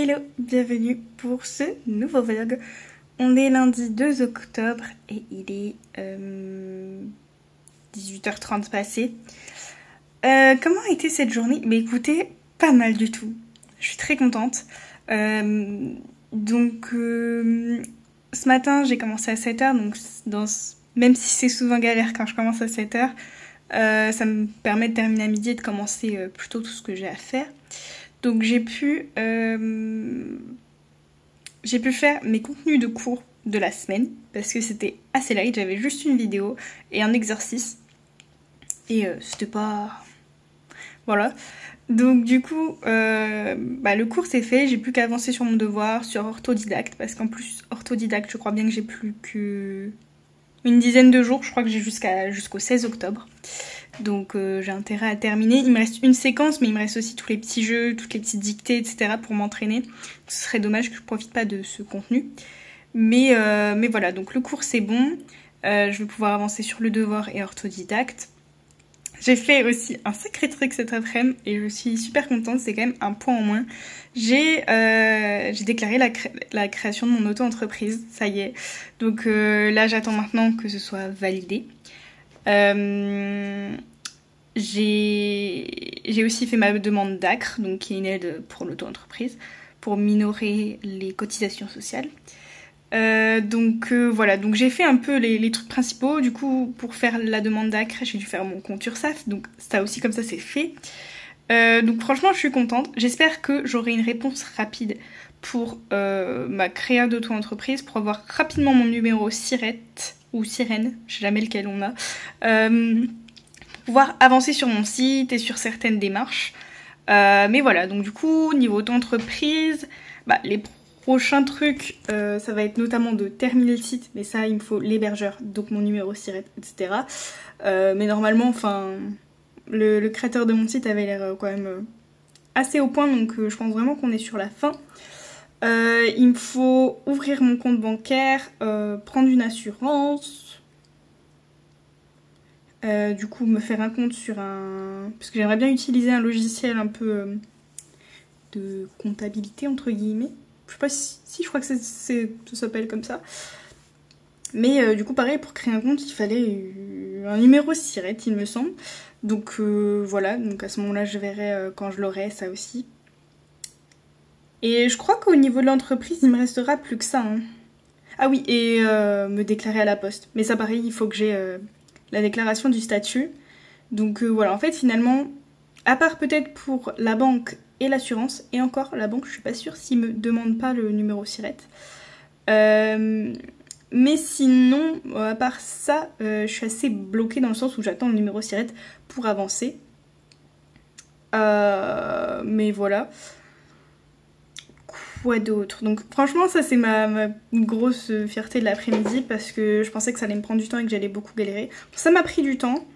Hello, bienvenue pour ce nouveau vlog. On est lundi 2 octobre et il est 18h30 passé. Comment a été cette journée? Mais écoutez, pas mal du tout. Je suis très contente. Ce matin j'ai commencé à 7h, donc même si c'est souvent galère quand je commence à 7h, ça me permet de terminer à midi et de commencer plus tôt tout ce que j'ai à faire. Donc j'ai pu faire mes contenus de cours de la semaine parce que c'était assez light, j'avais juste une vidéo et un exercice et c'était pas... Voilà. Donc du coup, le cours c'est fait, j'ai plus qu'à avancer sur mon devoir, sur orthodidacte, parce qu'en plus orthodidacte je crois bien que j'ai plus que une dizaine de jours, je crois que j'ai jusqu'au 16 octobre. Donc j'ai intérêt à terminer. Il me reste une séquence, mais il me reste aussi tous les petits jeux, toutes les petites dictées, etc. pour m'entraîner. Ce serait dommage que je profite pas de ce contenu. Mais voilà, donc le cours c'est bon. Je vais pouvoir avancer sur le devoir et orthodidacte. J'ai fait aussi un sacré truc cet après-midi et je suis super contente, c'est quand même un point en moins. J'ai déclaré la création de mon auto-entreprise, ça y est. Donc là j'attends maintenant que ce soit validé. J'ai aussi fait ma demande d'ACRE, donc qui est une aide pour l'auto-entreprise, pour minorer les cotisations sociales. Voilà, donc j'ai fait un peu les trucs principaux. Du coup, pour faire la demande d'ACRE, j'ai dû faire mon compte URSSAF, donc ça aussi comme ça c'est fait. Donc franchement je suis contente. J'espère que j'aurai une réponse rapide pour ma créa d'auto-entreprise, pour avoir rapidement mon numéro SIRET ou Sirène, je sais jamais lequel on a, pour pouvoir avancer sur mon site et sur certaines démarches. Mais voilà, donc du coup, niveau auto-entreprise, bah, les prochains trucs, ça va être notamment de terminer le site, mais ça, il me faut l'hébergeur, donc mon numéro SIRET, etc. Mais normalement, enfin, le créateur de mon site avait l'air quand même assez au point, donc je pense vraiment qu'on est sur la fin. Il me faut ouvrir mon compte bancaire, prendre une assurance... du coup me faire un compte sur un... Parce que j'aimerais bien utiliser un logiciel un peu de comptabilité entre guillemets. Je sais pas si je crois que ça s'appelle comme ça. Mais du coup pareil, pour créer un compte il fallait un numéro SIRET il me semble. Donc voilà, donc à ce moment là je verrai quand je l'aurai ça aussi. Et je crois qu'au niveau de l'entreprise il me restera plus que ça. Hein. Ah oui, et me déclarer à la poste. Mais ça pareil, il faut que j'ai... la déclaration du statut. Donc voilà, en fait finalement, à part peut-être pour la banque et l'assurance, et encore la banque je suis pas sûre s'ils me demandent pas le numéro SIRET. Mais sinon, à part ça, je suis assez bloquée dans le sens où j'attends le numéro SIRET pour avancer. Mais voilà. Quoi d'autre? Donc franchement ça c'est ma grosse fierté de l'après-midi parce que je pensais que ça allait me prendre du temps et que j'allais beaucoup galérer. Ça m'a pris du temps.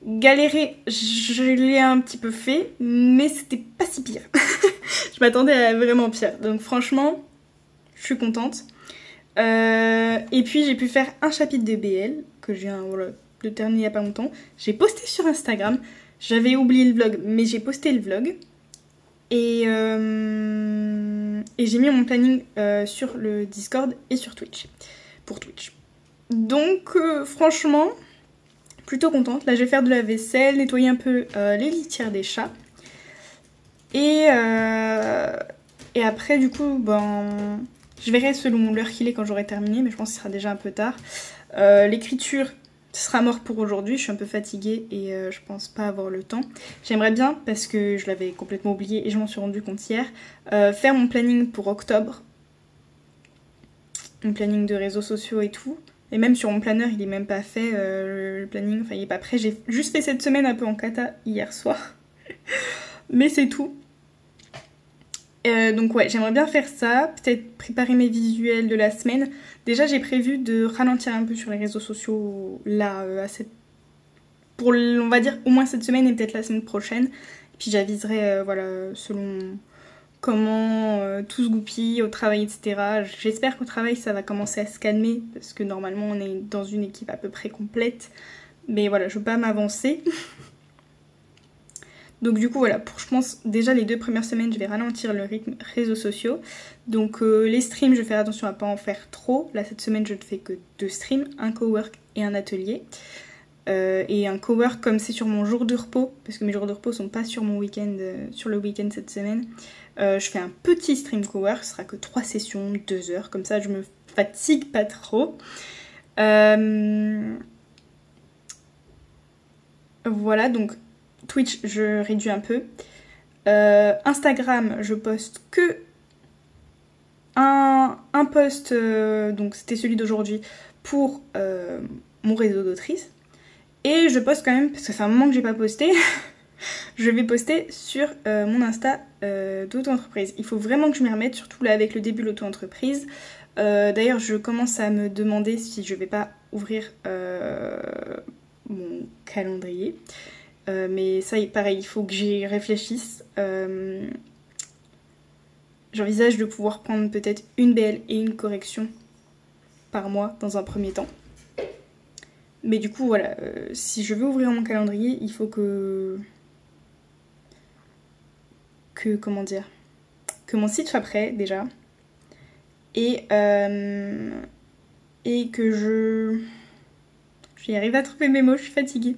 Galérer, je l'ai un petit peu fait, mais c'était pas si pire. Je m'attendais à vraiment pire. Donc franchement, je suis contente. Et puis j'ai pu faire un chapitre de BL que j'ai de terminer il y a pas longtemps. J'ai posté sur Instagram. J'avais oublié le vlog, mais j'ai posté le vlog. Et j'ai mis mon planning sur le Discord et sur Twitch. Pour Twitch. Donc franchement, plutôt contente. Là je vais faire de la vaisselle, nettoyer un peu les litières des chats. Et après du coup, ben, je verrai selon l'heure qu'il est quand j'aurai terminé. Mais je pense que ce sera déjà un peu tard. L'écriture... Ce sera mort pour aujourd'hui, je suis un peu fatiguée et je pense pas avoir le temps. J'aimerais bien, parce que je l'avais complètement oublié et je m'en suis rendu compte hier, faire mon planning pour octobre. Mon planning de réseaux sociaux et tout. Et même sur mon planeur, il est même pas fait, le planning, enfin il est pas prêt. J'ai juste fait cette semaine un peu en cata hier soir. Mais c'est tout. Donc ouais, j'aimerais bien faire ça, peut-être préparer mes visuels de la semaine. Déjà j'ai prévu de ralentir un peu sur les réseaux sociaux là, pour on va dire au moins cette semaine et peut-être la semaine prochaine. Et puis j'aviserai voilà, selon comment tout se goupille au travail, etc. J'espère qu'au travail ça va commencer à se calmer parce que normalement on est dans une équipe à peu près complète. Mais voilà, je veux pas m'avancer. Donc du coup voilà, pour je pense déjà les 2 premières semaines je vais ralentir le rythme réseaux sociaux. Donc les streams je vais faire attention à pas en faire trop. Là cette semaine je ne fais que 2 streams, un cowork et un atelier. Et un cowork comme c'est sur mon jour de repos, parce que mes jours de repos sont pas sur mon week-end, sur le week-end cette semaine. Je fais un petit stream cowork, ce sera que 3 sessions, 2 heures, comme ça je me fatigue pas trop. Voilà donc... Twitch, je réduis un peu. Instagram, je poste que un post, donc c'était celui d'aujourd'hui, pour mon réseau d'autrice. Et je poste quand même, parce que ça fait un moment que j'ai pas posté, je vais poster sur mon Insta d'auto-entreprise. Il faut vraiment que je m'y remette, surtout là avec le début de l'auto-entreprise. D'ailleurs, je commence à me demander si je vais pas ouvrir mon calendrier. Mais ça, pareil, il faut que j'y réfléchisse. J'envisage de pouvoir prendre peut-être une BL et une correction par mois dans un premier temps. Mais du coup, voilà, si je veux ouvrir mon calendrier, il faut comment dire, que mon site soit prêt déjà. Et que je vais y arriver à trouver mes mots, je suis fatiguée.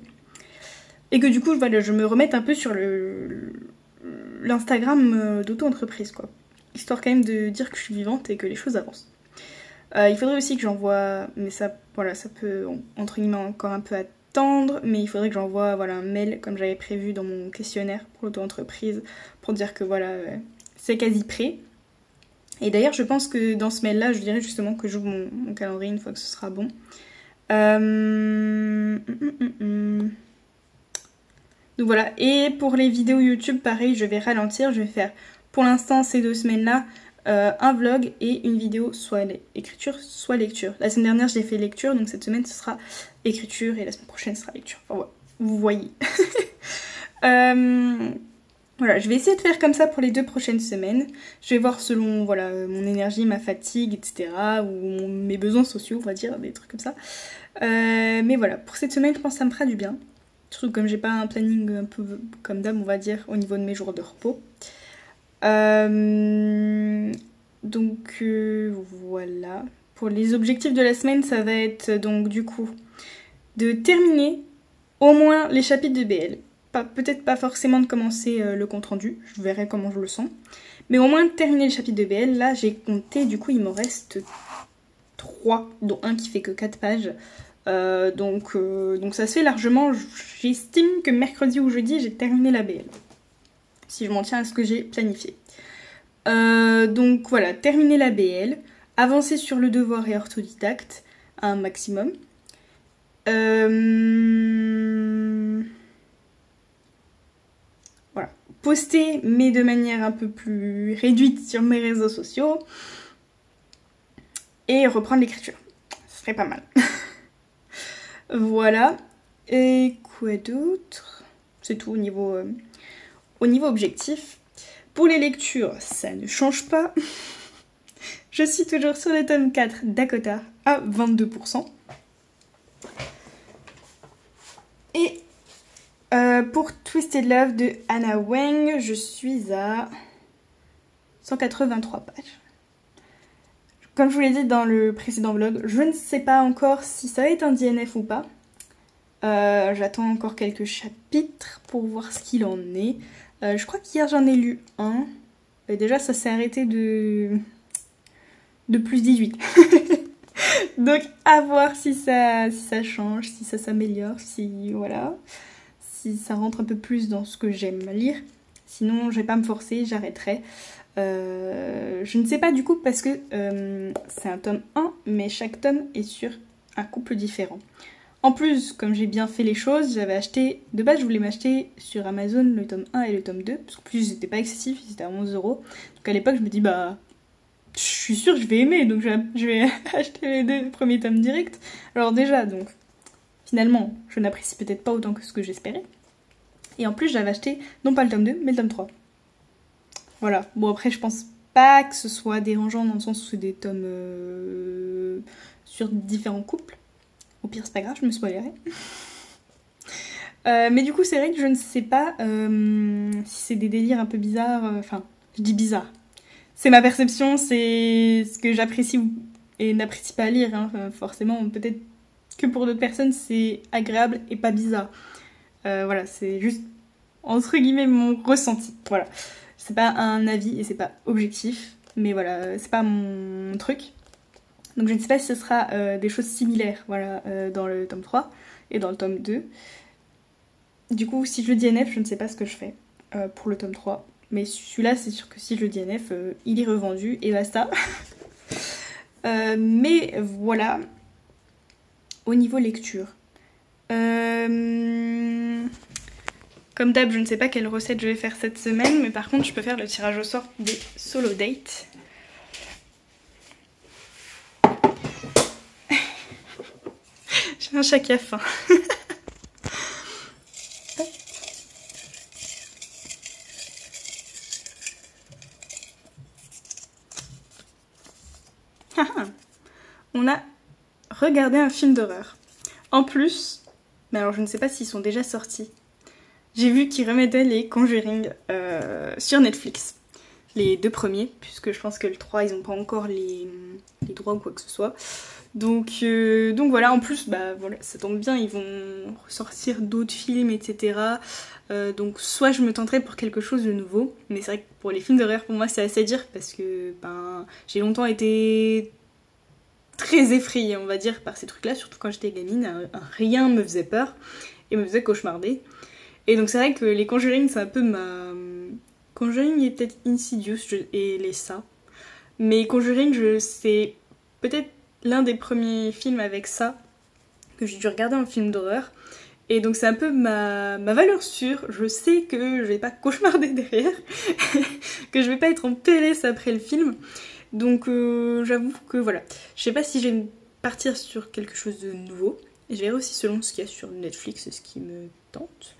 Et que du coup, voilà, je me remette un peu sur l'Instagram d'auto-entreprise, quoi. Histoire quand même de dire que je suis vivante et que les choses avancent. Il faudrait aussi que j'envoie, mais ça, voilà, ça peut entre guillemets encore un peu attendre, mais il faudrait que j'envoie voilà, un mail comme j'avais prévu dans mon questionnaire pour l'auto-entreprise pour dire que voilà, c'est quasi prêt. Et d'ailleurs, je pense que dans ce mail-là, je dirais justement que j'ouvre mon calendrier une fois que ce sera bon. Donc voilà, et pour les vidéos YouTube, pareil, je vais ralentir, je vais faire pour l'instant ces 2 semaines-là un vlog et une vidéo soit écriture, soit lecture. La semaine dernière, j'ai fait lecture, donc cette semaine, ce sera écriture et la semaine prochaine, ce sera lecture. Enfin, ouais, vous voyez. Voilà, je vais essayer de faire comme ça pour les 2 prochaines semaines. Je vais voir selon voilà, mon énergie, ma fatigue, etc. Ou mes besoins sociaux, on va dire, des trucs comme ça. Mais voilà, pour cette semaine, je pense que ça me fera du bien. Surtout comme j'ai pas un planning un peu comme d'hab, on va dire, au niveau de mes jours de repos. Donc voilà. Pour les objectifs de la semaine, ça va être donc du coup de terminer au moins les chapitres de BL. Peut-être pas forcément de commencer le compte rendu, je verrai comment je le sens. Mais au moins de terminer le chapitre de BL. Là j'ai compté, du coup il me reste 3, dont un qui fait que 4 pages. Donc ça se fait largement. J'estime que mercredi ou jeudi j'ai terminé la BL. Si je m'en tiens à ce que j'ai planifié. Donc voilà, terminer la BL, avancer sur le devoir et orthodidacte un maximum. Voilà, poster mais de manière un peu plus réduite sur mes réseaux sociaux et reprendre l'écriture. Ce serait pas mal. Voilà. Et quoi d'autre? C'est tout au niveau objectif. Pour les lectures, ça ne change pas. Je suis toujours sur le tome 4 d'Akota à 22%. Et pour Twisted Love de Anna Weng, je suis à 183 pages. Comme je vous l'ai dit dans le précédent vlog, je ne sais pas encore si ça va être un DNF ou pas. J'attends encore quelques chapitres pour voir ce qu'il en est. Je crois qu'hier j'en ai lu un. Et déjà ça s'est arrêté de plus 18. Donc à voir si ça change, si ça s'améliore, si voilà, si ça rentre un peu plus dans ce que j'aime lire. Sinon je vais pas me forcer, j'arrêterai. Je ne sais pas du coup parce que c'est un tome 1, mais chaque tome est sur un couple différent. En plus, comme j'ai bien fait les choses, j'avais acheté... De base, je voulais m'acheter sur Amazon le tome 1 et le tome 2. Parce qu'en plus, c'était pas excessif, c'était à 11 €. Donc à l'époque, je me dis, bah... Je suis sûre que je vais aimer, donc je vais acheter les 2 premiers tomes directs. Alors déjà, donc... Finalement, je n'apprécie peut-être pas autant que ce que j'espérais. Et en plus, j'avais acheté, non pas le tome 2, mais le tome 3. Voilà. Bon, après, je pense pas que ce soit dérangeant dans le sens où c'est des tomes... sur différents couples. Au pire, c'est pas grave, je me spoilerai. Mais du coup, c'est vrai que je ne sais pas si c'est des délires un peu bizarres. Enfin, je dis bizarre. C'est ma perception, c'est ce que j'apprécie et n'apprécie pas à lire. Hein. Forcément, peut-être que pour d'autres personnes, c'est agréable et pas bizarre. Voilà, c'est juste, entre guillemets, mon ressenti. Voilà. C'est pas un avis et c'est pas objectif. Mais voilà, c'est pas mon truc. Donc je ne sais pas si ce sera des choses similaires voilà, dans le tome 3 et dans le tome 2. Du coup, si je le DNF, je ne sais pas ce que je fais pour le tome 3. Mais celui-là, c'est sûr que si je le DNF, il est revendu et basta. Mais voilà, au niveau lecture. Comme d'hab, je ne sais pas quelle recette je vais faire cette semaine, mais par contre, je peux faire le tirage au sort des solo dates. J'ai un chat qui a faim. On a regardé un film d'horreur. En plus, mais alors je ne sais pas s'ils sont déjà sortis. J'ai vu qu'ils remettaient les Conjuring sur Netflix. Les 2 premiers, puisque je pense que le 3, ils n'ont pas encore les droits ou quoi que ce soit. Donc voilà, en plus, bah voilà, ça tombe bien, ils vont ressortir d'autres films, etc. Donc soit je me tenterai pour quelque chose de nouveau, mais c'est vrai que pour les films d'horreur, pour moi, c'est assez à dire, parce que ben, j'ai longtemps été très effrayée, on va dire, par ces trucs-là, surtout quand j'étais gamine, rien me faisait peur, et me faisait cauchemarder. Et donc c'est vrai que les Conjuring, c'est un peu ma... Conjuring est peut-être Insidious et les ça. Mais Conjuring, c'est peut-être l'un des premiers films avec ça que j'ai dû regarder en film d'horreur. Et donc c'est un peu ma valeur sûre. Je sais que je vais pas cauchemarder derrière, que je vais pas être en PLS après le film. Donc j'avoue que voilà. Je sais pas si je vais partir sur quelque chose de nouveau. Je verrai aussi selon ce qu'il y a sur Netflix, ce qui me tente.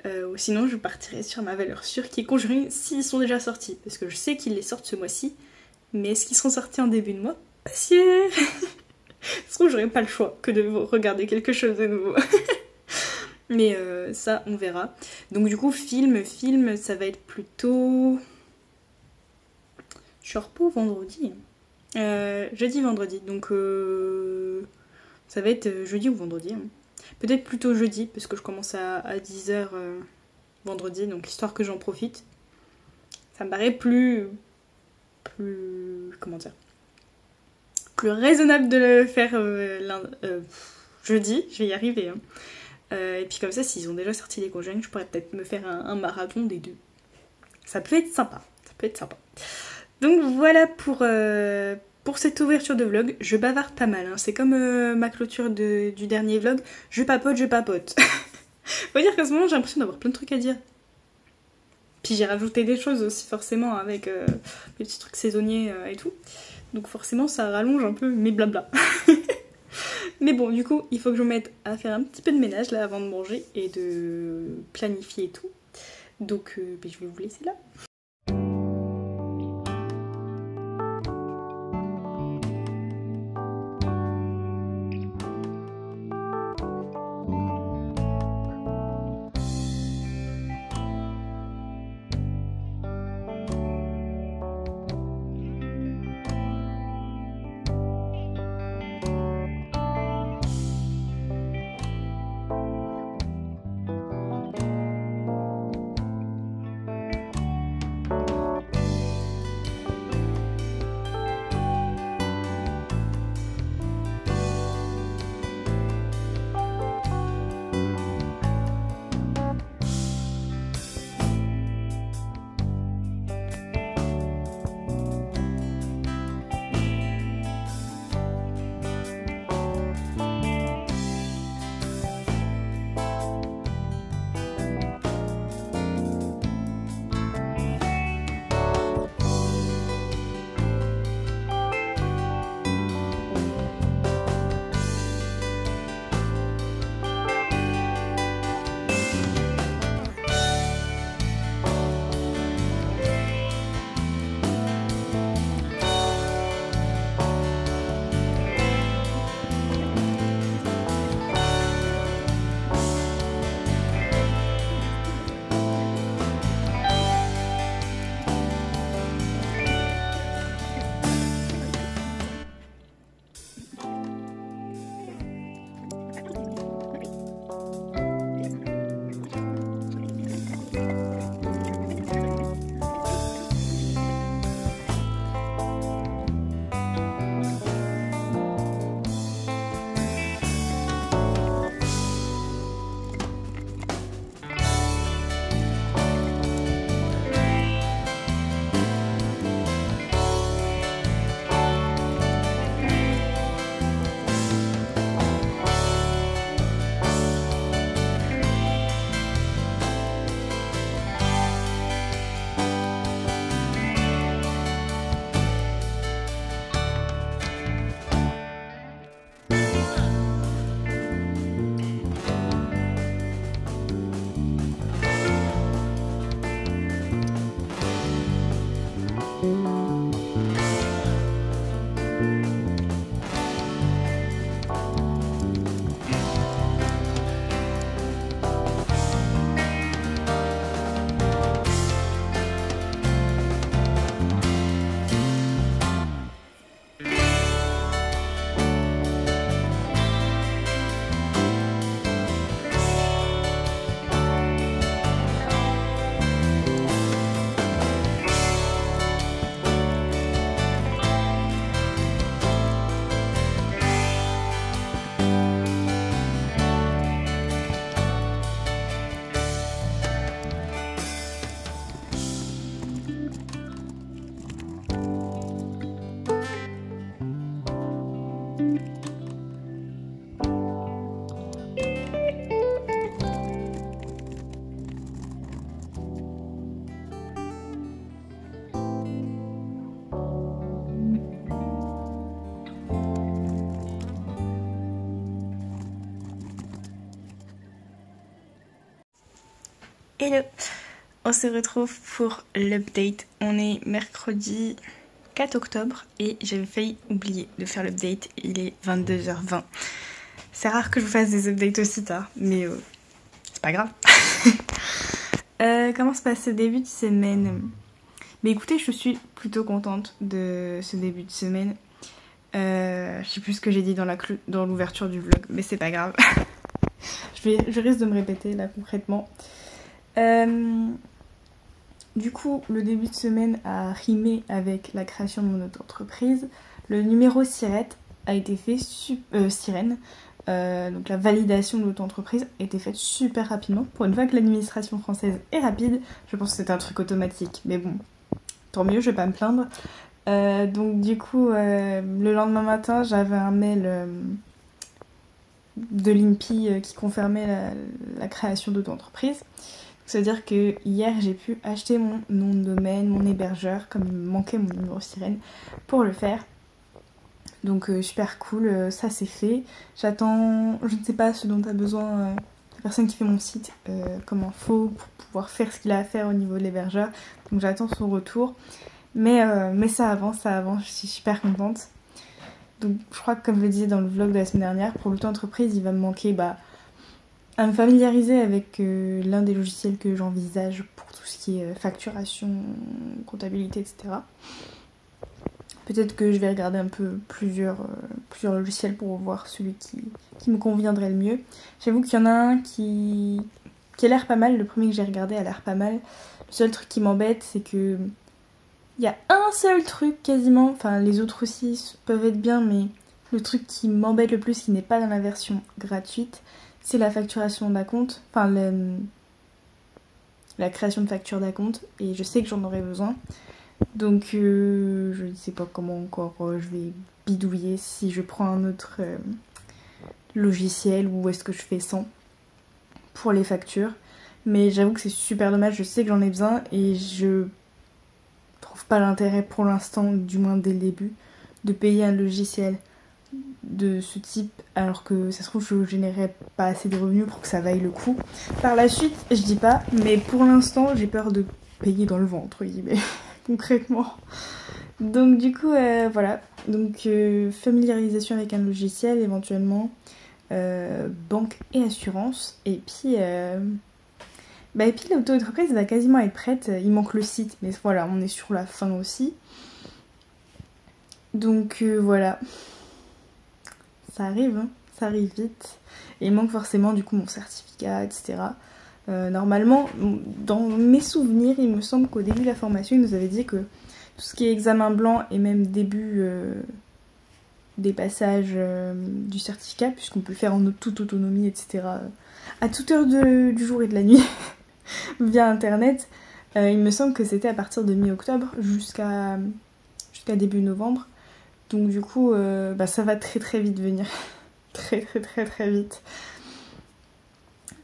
Ou sinon je partirai sur ma valeur sûre qui est Conjuring s'ils sont déjà sortis. Parce que je sais qu'ils les sortent ce mois-ci. Mais est-ce qu'ils seront sortis en début de mois? Pas sûr. Je trouve que j'aurais pas le choix que de regarder quelque chose de nouveau. Mais ça, on verra. Donc du coup, film, ça va être plutôt... Je suis en repos vendredi. Jeudi, vendredi. Donc ça va être jeudi ou vendredi. Peut-être plutôt jeudi, parce que je commence à 10h vendredi, donc histoire que j'en profite. Ça me paraît plus... Comment dire, plus raisonnable de le faire jeudi, je vais y arriver. Et puis comme ça, s'ils ont déjà sorti les Conjuring, je pourrais peut-être me faire un marathon des deux. Ça peut être sympa, Donc voilà pour cette ouverture de vlog. Je bavarde pas mal, c'est comme ma clôture du dernier vlog. Je papote. Faut dire qu'à ce moment, j'ai l'impression d'avoir plein de trucs à dire. Puis j'ai rajouté des choses aussi forcément avec les petits trucs saisonniers et tout. Donc forcément ça rallonge un peu mes blabla. Mais bon, du coup, il faut que je me mette à faire un petit peu de ménage là avant de manger et de planifier et tout. Donc je vais vous laisser là. Hello! On se retrouve pour l'update. On est mercredi 4 octobre et j'avais failli oublier de faire l'update. Il est 22h20. C'est rare que je vous fasse des updates aussi tard, mais c'est pas grave. Comment se passe ce début de semaine? Mais écoutez, je suis plutôt contente de ce début de semaine. Je sais plus ce que j'ai dit dans l'ouverture du vlog, mais c'est pas grave. Je risque de me répéter là concrètement. Du coup, le début de semaine a rimé avec la création de mon auto-entreprise. Le numéro Sirette a été fait, Sirène, donc la validation de l'auto-entreprise a été faite super rapidement. Pour une fois que l'administration française est rapide, je pense que c'est un truc automatique. Mais bon, tant mieux, je vais pas me plaindre. Donc du coup, le lendemain matin, j'avais un mail de l'INPI qui confirmait la création d'auto-entreprise. C'est-à-dire que hier, j'ai pu acheter mon nom de domaine, mon hébergeur, comme il me manquait mon numéro Sirène, pour le faire. Donc super cool, ça c'est fait. J'attends, je ne sais pas ce dont a besoin la personne qui fait mon site comme info pour pouvoir faire ce qu'il a à faire au niveau de l'hébergeur. Donc j'attends son retour. Mais ça avance, je suis super contente. Donc je crois que comme je le disais dans le vlog de la semaine dernière, pour l'auto-entreprise, il va me manquer à me familiariser avec l'un des logiciels que j'envisage pour tout ce qui est facturation, comptabilité, etc. Peut-être que je vais regarder un peu plusieurs logiciels pour voir celui qui me conviendrait le mieux. J'avoue qu'il y en a un qui a l'air pas mal, le premier que j'ai regardé a l'air pas mal. Le seul truc qui m'embête, c'est que il y a un seul truc quasiment, enfin les autres aussi peuvent être bien, mais le truc qui m'embête le plus, qui n'est pas dans la version gratuite, c'est la facturation d'acompte, enfin la création de facture d'acompte, et je sais que j'en aurai besoin. Donc je ne sais pas comment encore je vais bidouiller, si je prends un autre logiciel ou est-ce que je fais sans pour les factures. Mais j'avoue que c'est super dommage, je sais que j'en ai besoin et je trouve pas l'intérêt pour l'instant, du moins dès le début, de payer un logiciel de ce type alors que ça se trouve je générerais pas assez de revenus pour que ça vaille le coup. Par la suite, je dis pas, mais pour l'instant j'ai peur de payer dans le vent entre guillemets, concrètement. Donc du coup voilà, donc familiarisation avec un logiciel éventuellement, banque et assurance, et puis l'auto-entreprise va quasiment être prête, il manque le site, mais voilà, on est sur la fin aussi. Donc voilà. Ça arrive, hein, ça arrive vite. Et il manque forcément du coup mon certificat, etc. Normalement, dans mes souvenirs, il me semble qu'au début de la formation, il nous avait dit que tout ce qui est examen blanc et même début des passages du certificat, puisqu'on peut le faire en toute autonomie, etc. À toute heure du jour et de la nuit, via internet, il me semble que c'était à partir de mi-octobre jusqu'à début novembre. Donc du coup, ça va très très vite venir. très vite.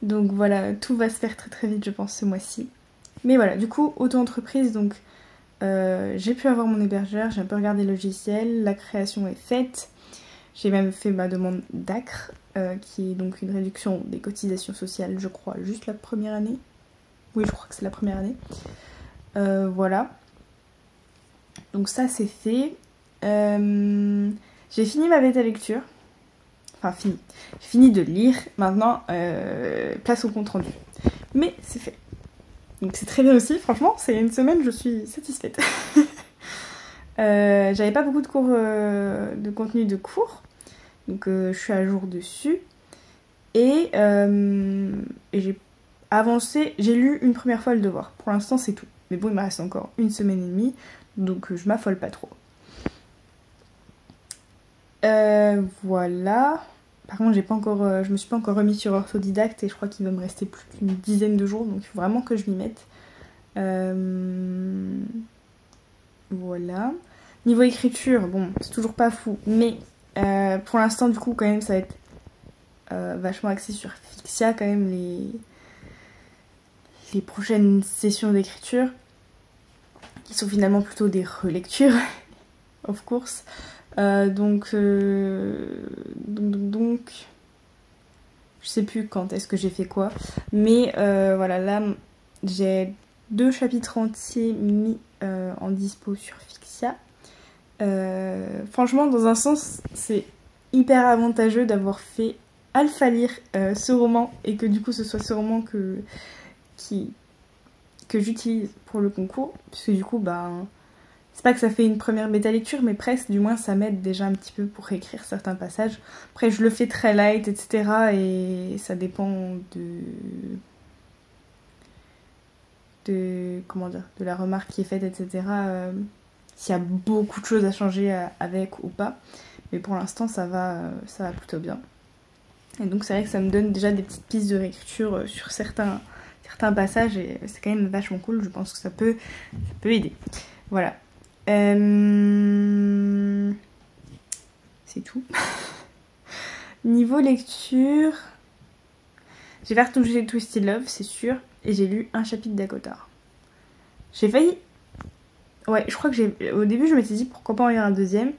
Donc voilà, tout va se faire très très vite je pense ce mois-ci. Mais voilà, du coup, auto-entreprise, donc j'ai pu avoir mon hébergeur, j'ai un peu regardé le logiciel, la création est faite. J'ai même fait ma demande d'ACRE, qui est donc une réduction des cotisations sociales, je crois, juste la première année. Oui, je crois que c'est la première année. Voilà. Donc ça c'est fait. J'ai fini ma bêta lecture. Enfin fini. J'ai fini de lire. Maintenant, place au compte rendu. Mais c'est fait. Donc c'est très bien aussi. Franchement, c'est une semaine, je suis satisfaite. J'avais pas beaucoup de cours, de contenu de cours. Donc je suis à jour dessus. Et j'ai avancé. J'ai lu une première fois le devoir. Pour l'instant, c'est tout. Mais bon, il me reste encore une semaine et demie. Donc je m'affole pas trop. Voilà. Par contre, je me suis pas encore remis sur Orthodidacte et je crois qu'il va me rester plus qu'une dizaine de jours, donc il faut vraiment que je m'y mette. Voilà. Niveau écriture, bon, c'est toujours pas fou, mais pour l'instant, du coup, quand même, ça va être vachement axé sur Fixia, quand même, les prochaines sessions d'écriture, qui sont finalement plutôt des relectures, of course. Donc, je sais plus quand est-ce que j'ai fait quoi, mais voilà, là j'ai 2 chapitres entiers mis en dispo sur Fixia. Franchement, dans un sens, c'est hyper avantageux d'avoir fait alpha lire ce roman et que du coup ce soit ce roman que j'utilise pour le concours, puisque du coup c'est pas que ça fait une première bêta lecture, mais presque, du moins ça m'aide déjà un petit peu pour écrire certains passages. Après je le fais très light, etc. et ça dépend comment dire, de la remarque qui est faite, etc. S'il y a beaucoup de choses à changer avec ou pas. Mais pour l'instant ça va plutôt bien. Et donc c'est vrai que ça me donne déjà des petites pistes de réécriture sur certains passages et c'est quand même vachement cool, je pense que ça peut aider. Voilà. C'est tout. Niveau lecture, j'ai fait retoucher Twisted Love, c'est sûr, et j'ai lu un chapitre d'Akotar. J'ai failli... Ouais, je crois que au début je m'étais dit pourquoi pas en lire un deuxième,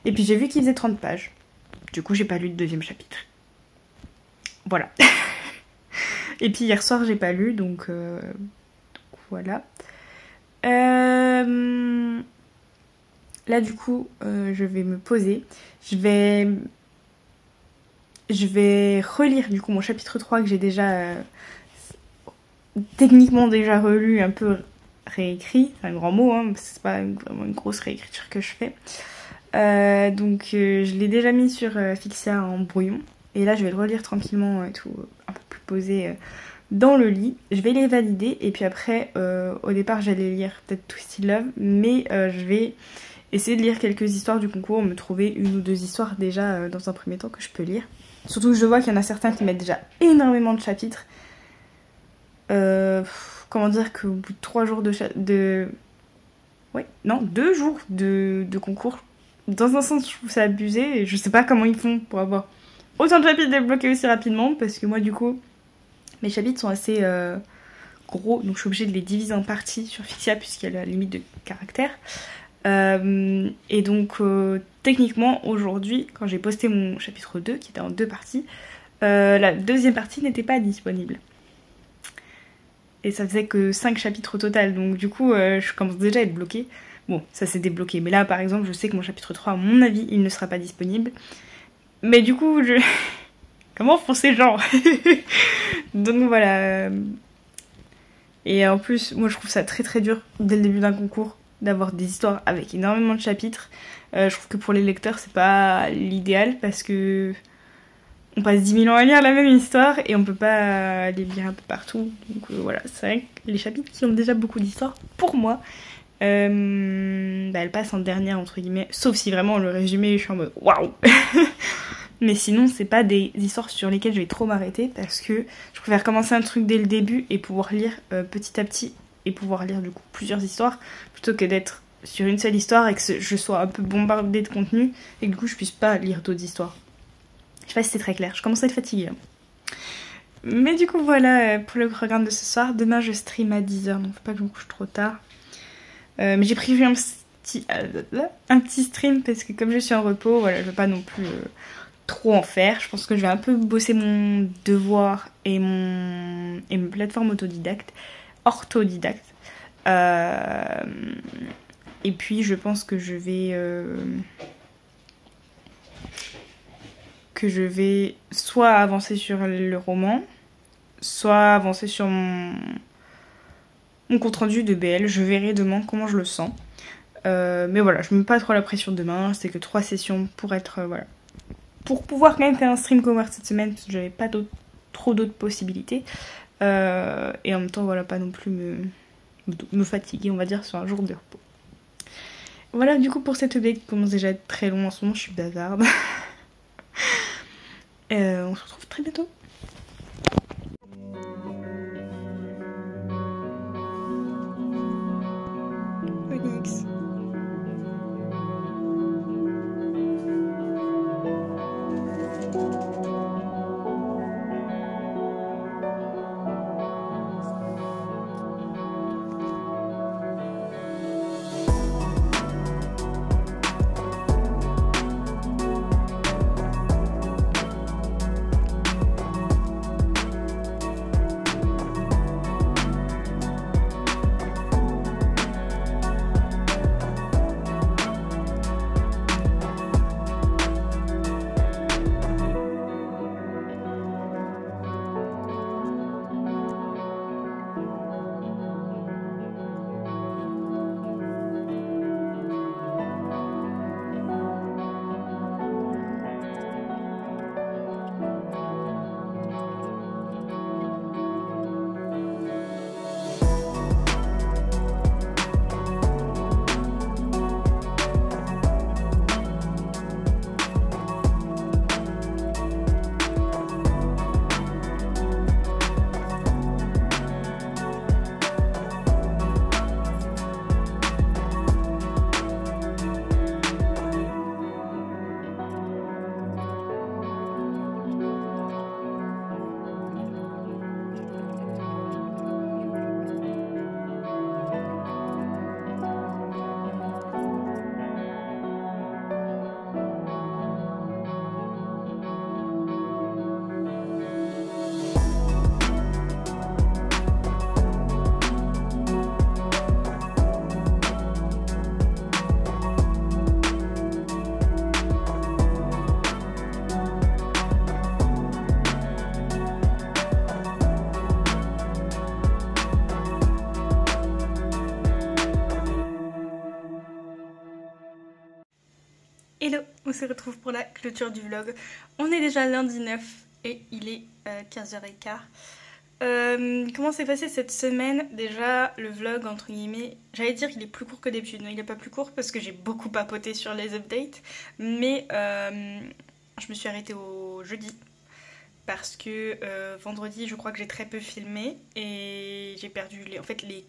et puis j'ai vu qu'il faisait 30 pages. Du coup j'ai pas lu le deuxième chapitre. Voilà. Et puis hier soir j'ai pas lu, donc voilà. Là du coup je vais me poser. Je vais relire du coup mon chapitre 3 que j'ai déjà techniquement déjà relu, un peu réécrit. C'est un grand mot, hein, c'est pas vraiment une grosse réécriture que je fais. Donc je l'ai déjà mis sur Fixia en brouillon. Et là je vais le relire tranquillement et tout, un peu plus posé dans le lit. Je vais les valider et puis après au départ j'allais lire peut-être Twisted Love, mais je vais essayer de lire quelques histoires du concours, me trouver une ou deux histoires déjà dans un premier temps que je peux lire. Surtout que je vois qu'il y en a certains qui mettent déjà énormément de chapitres. Comment dire qu'au bout de 3 jours ouais, non, 2 jours de concours, dans un sens je trouve ça abusé et je sais pas comment ils font pour avoir autant de chapitres débloqués aussi rapidement, parce que moi du coup mes chapitres sont assez gros, donc je suis obligée de les diviser en parties sur Fixia puisqu'il y a la limite de caractères. Et donc techniquement aujourd'hui, quand j'ai posté mon chapitre 2 qui était en 2 parties, la deuxième partie n'était pas disponible. Et ça faisait que 5 chapitres au total, donc du coup je commence déjà à être bloquée. Bon, ça s'est débloqué, mais là par exemple je sais que mon chapitre 3, à mon avis, il ne sera pas disponible. Mais du coup, comment font ces gens? Donc voilà. Et en plus, moi je trouve ça très très dur dès le début d'un concours d'avoir des histoires avec énormément de chapitres. Je trouve que pour les lecteurs c'est pas l'idéal parce que on passe 10 000 ans à lire la même histoire et on peut pas les lire un peu partout. Donc voilà, c'est vrai que les chapitres qui ont déjà beaucoup d'histoires, pour moi, elles passent en dernière entre guillemets, sauf si vraiment le résumé je suis en mode waouh. Mais sinon c'est pas des histoires sur lesquelles je vais trop m'arrêter parce que je préfère commencer un truc dès le début et pouvoir lire petit à petit et pouvoir lire du coup plusieurs histoires plutôt que d'être sur une seule histoire et que je sois un peu bombardée de contenu et que du coup je puisse pas lire d'autres histoires. Je sais pas si c'est très clair, je commence à être fatiguée. Mais du coup voilà pour le programme de ce soir. Demain je stream à 10h, donc faut pas que je me couche trop tard. Mais j'ai prévu un petit stream parce que comme je suis en repos, voilà, je veux pas non plus trop en faire. Je pense que je vais un peu bosser mon devoir et ma plateforme orthodidacte. Et puis je pense que je vais soit avancer sur le roman, soit avancer sur mon compte rendu de BL. Je verrai demain comment je le sens. Mais voilà, je me mets pas trop la pression demain. C'est que 3 sessions pour être voilà, pour pouvoir quand même faire un stream cover cette semaine parce que j'avais pas trop d'autres possibilités. Et en même temps voilà, pas non plus me fatiguer on va dire sur un jour de repos. Voilà du coup pour cette update qui commence déjà à être très long en ce moment, je suis bavarde. On se retrouve très bientôt. Phoenix. Hello, on se retrouve pour la clôture du vlog. On est déjà lundi 9 et il est 15h15. Comment s'est passé cette semaine? Déjà, le vlog, entre guillemets, j'allais dire qu'il est plus court que d'habitude. Non, il est pas plus court parce que j'ai beaucoup papoté sur les updates. Mais je me suis arrêtée au jeudi. Parce que vendredi, je crois que j'ai très peu filmé et j'ai perdu les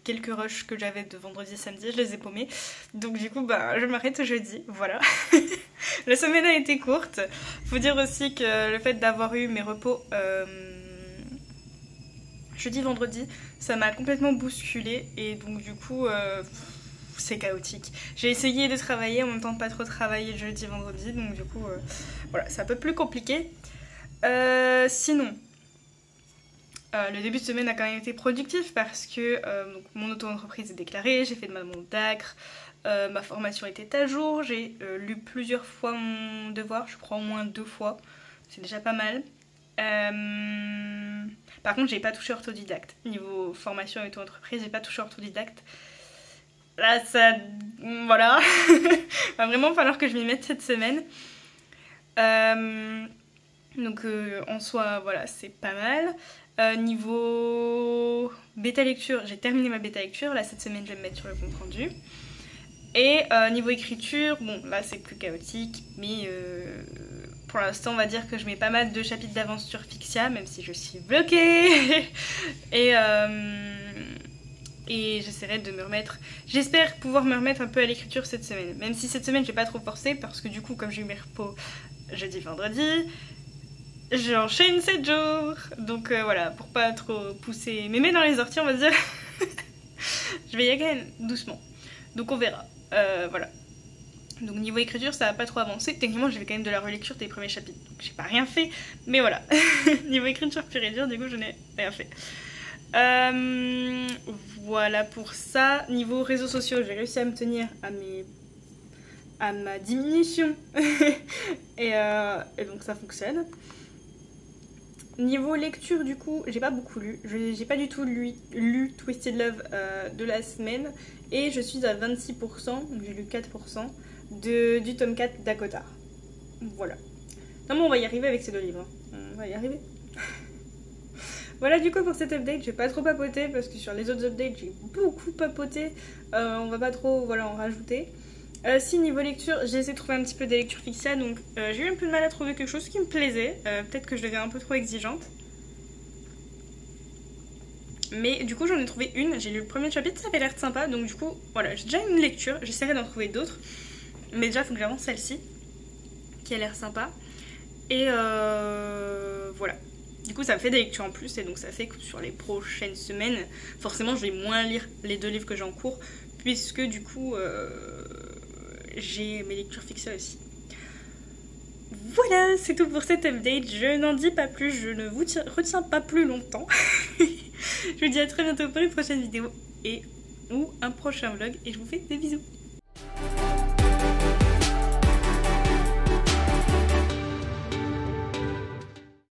quelques rushs que j'avais de vendredi samedi, je les ai paumés. Donc du coup, je m'arrête jeudi, voilà. La semaine a été courte. Faut dire aussi que le fait d'avoir eu mes repos jeudi, vendredi, ça m'a complètement bousculée et donc du coup, c'est chaotique. J'ai essayé de travailler en même temps de pas trop travailler jeudi, vendredi, donc du coup, voilà, c'est un peu plus compliqué. Sinon, le début de semaine a quand même été productif parce que donc, mon auto-entreprise est déclarée, j'ai fait de ma demande d'ACRE, ma formation était à jour, j'ai lu plusieurs fois mon devoir, je crois au moins 2 fois, c'est déjà pas mal. Par contre, j'ai pas touché orthodidacte. Niveau formation et auto-entreprise, j'ai pas touché orthodidacte. Là, ça... voilà. Va vraiment falloir que je m'y mette cette semaine. Donc en soi, voilà, c'est pas mal. Niveau bêta lecture, j'ai terminé ma bêta lecture. Là, cette semaine, je vais me mettre sur le compte rendu. Et niveau écriture, bon, là, c'est plus chaotique. Mais pour l'instant, on va dire que je mets pas mal de chapitres d'avance sur Fixia, même si je suis bloquée. Et j'essaierai de me remettre... J'espère pouvoir me remettre un peu à l'écriture cette semaine. Même si cette semaine, j'ai pas trop forcé, parce que du coup, comme j'ai eu mes repos jeudi, vendredi... j'enchaîne 7 jours, donc voilà, pour pas trop pousser mes mains dans les orties, on va dire. Je vais y aller quand même doucement, donc on verra, voilà. Donc niveau écriture, ça va pas trop avancé. Techniquement, j'ai fait quand même de la relecture des premiers chapitres, donc j'ai pas rien fait, mais voilà. Niveau écriture pure et dure, du coup, je n'ai rien fait. Voilà pour ça. Niveau réseaux sociaux, j'ai réussi à me tenir à ma diminution et donc ça fonctionne. Niveau lecture, du coup, j'ai pas beaucoup lu. J'ai pas du tout lu Twisted Love de la semaine. Et je suis à 26%, donc j'ai lu 4% du tome 4 d'Akotar. Voilà. Non mais on va y arriver avec ces 2 livres. On va y arriver. Voilà du coup pour cet update. J'ai pas trop papoté parce que sur les autres updates, j'ai beaucoup papoté. On va pas trop en rajouter. Si niveau lecture, j'ai essayé de trouver un petit peu des lectures Fixia, donc j'ai eu un peu de mal à trouver quelque chose qui me plaisait. Peut-être que je deviens un peu trop exigeante. Mais du coup j'en ai trouvé une, j'ai lu le premier chapitre, ça avait l'air sympa, donc du coup voilà, j'ai déjà une lecture, j'essaierai d'en trouver d'autres. Mais déjà il faut que j'avance celle-ci, qui a l'air sympa. Et voilà. Du coup ça me fait des lectures en plus, et donc ça fait que sur les prochaines semaines, forcément je vais moins lire les 2 livres que j'ai en cours, puisque du coup... j'ai mes lectures Fixia aussi. Voilà, c'est tout pour cet update. Je n'en dis pas plus, je ne vous retiens pas plus longtemps. Je vous dis à très bientôt pour une prochaine vidéo ou un prochain vlog et je vous fais des bisous.